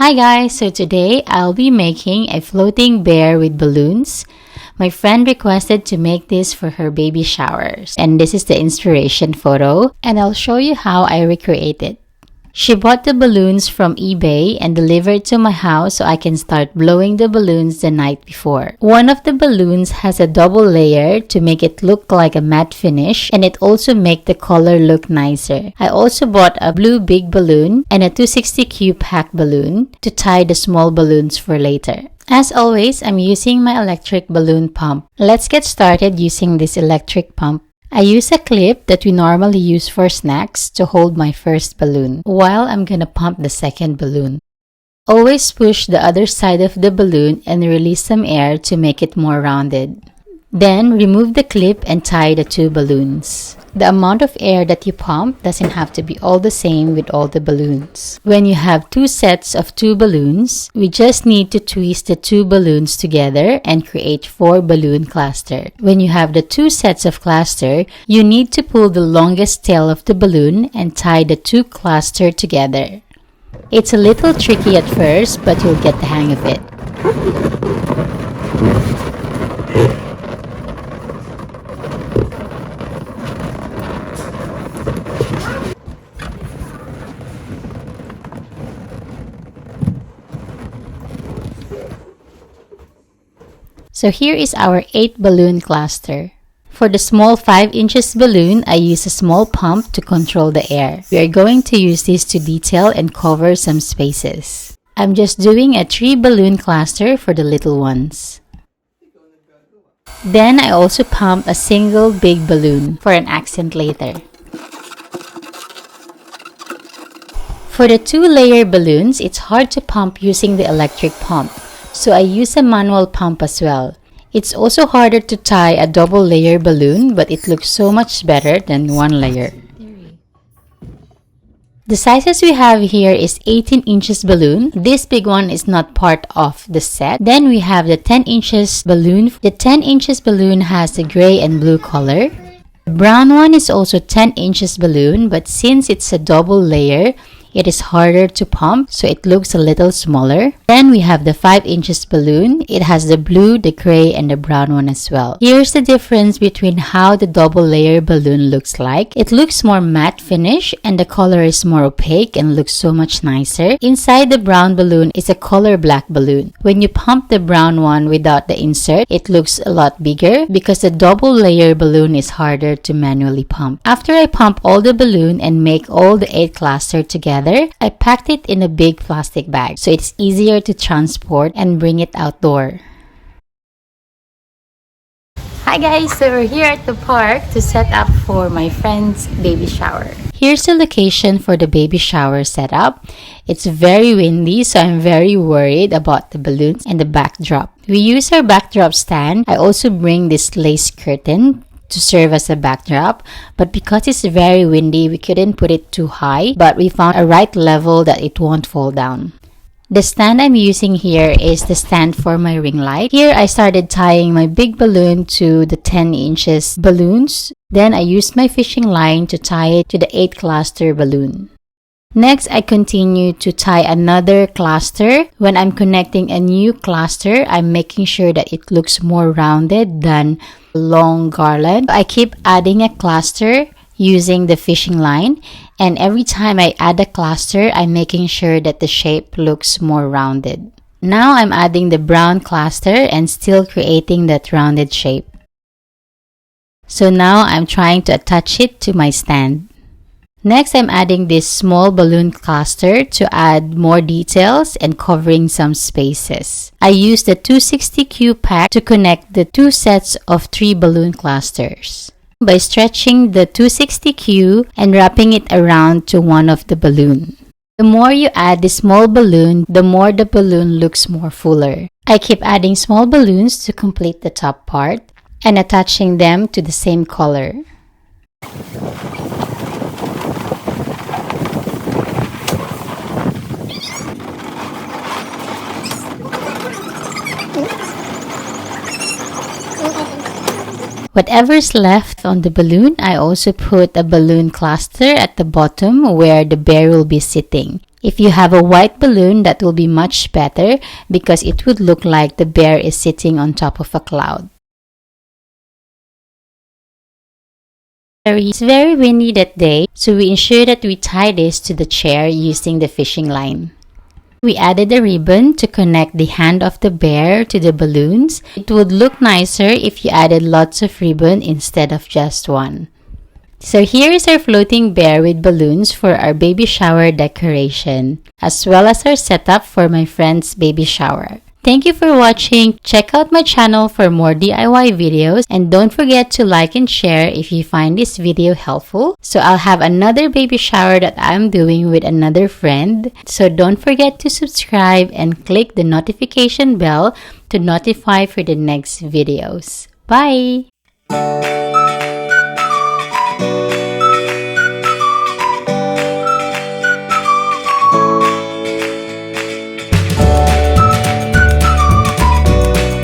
Hi guys, so today I'll be making a floating bear with balloons. My friend requested to make this for her baby showers, and this is the inspiration photo, and I'll show you how I recreate it. She bought the balloons from eBay and delivered to my house so I can start blowing the balloons the night before. One of the balloons has a double layer to make it look like a matte finish, and it also makes the color look nicer. I also bought a blue big balloon and a 260 cube pack balloon to tie the small balloons for later. As always, I'm using my electric balloon pump. Let's get started using this electric pump. I use a clip that we normally use for snacks to hold my first balloon, while I'm gonna pump the second balloon. Always push the other side of the balloon and release some air to make it more rounded. Then remove the clip and tie the two balloons. The amount of air that you pump doesn't have to be all the same with all the balloons. When you have two sets of two balloons, we just need to twist the two balloons together and create 4 balloon cluster. When you have the two sets of cluster, you need to pull the longest tail of the balloon and tie the two cluster together. It's a little tricky at first, but you'll get the hang of it. So here is our 8 balloon cluster. For the small 5 inches balloon, I use a small pump to control the air. We are going to use this to detail and cover some spaces. I'm just doing a 3 balloon cluster for the little ones. Then I also pump a single big balloon for an accent later. For the 2-layer balloons, it's hard to pump using the electric pump, so I use a manual pump as well. It's also harder to tie a double layer balloon, but it looks so much better than 1 layer. The sizes we have here is 18 inches balloon. This big one is not part of the set. Then we have the 10 inches balloon. The 10 inches balloon has the gray and blue color. The brown one is also 10 inches balloon, but since it's a double layer, it is harder to pump, so it looks a little smaller. Then we have the 5 inches balloon. It has the blue, the gray, and the brown one as well. Here's the difference between how the double layer balloon looks like. It looks more matte finish and the color is more opaque and looks so much nicer. Inside the brown balloon is a color black balloon. When you pump the brown one without the insert, it looks a lot bigger because the double layer balloon is harder to manually pump. After I pump all the balloon and make all the 8 cluster together, I packed it in a big plastic bag so it's easier to transport and bring it outdoor. Hi guys, so we're here at the park to set up for my friend's baby shower. Here's the location for the baby shower setup. It's very windy, so I'm very worried about the balloons and the backdrop. We use our backdrop stand. I also bring this lace curtain to serve as a backdrop, but because it's very windy, we couldn't put it too high, but we found a right level that it won't fall down. The stand I'm using here is the stand for my ring light. Here I started tying my big balloon to the 10 inches balloons. Then I used my fishing line to tie it to the 8 cluster balloon. Next, I continue to tie another cluster. When I'm connecting a new cluster, I'm making sure that it looks more rounded than a long garland. I keep adding a cluster using the fishing line, and every time I add a cluster, I'm making sure that the shape looks more rounded. Now I'm adding the brown cluster and still creating that rounded shape. So now I'm trying to attach it to my stand. Next, I'm adding this small balloon cluster to add more details and covering some spaces. I used the 260 cube pack to connect the 2 sets of 3 balloon clusters by stretching the 260 cube and wrapping it around to one of the balloon. The more you add the small balloon, the more the balloon looks more fuller. I keep adding small balloons to complete the top part and attaching them to the same color. Whatever's left on the balloon, I also put a balloon cluster at the bottom where the bear will be sitting. If you have a white balloon, that will be much better because it would look like the bear is sitting on top of a cloud. It's very windy that day, so we ensure that we tie this to the chair using the fishing line. We added a ribbon to connect the hand of the bear to the balloons. It would look nicer if you added lots of ribbon instead of just one. So here is our floating bear with balloons for our baby shower decoration, as well as our setup for my friend's baby shower. Thank you for watching. Check out my channel for more DIY videos, and don't forget to like and share if you find this video helpful. So I'll have another baby shower that I'm doing with another friend. So don't forget to subscribe and click the notification bell to notify for the next videos. Bye!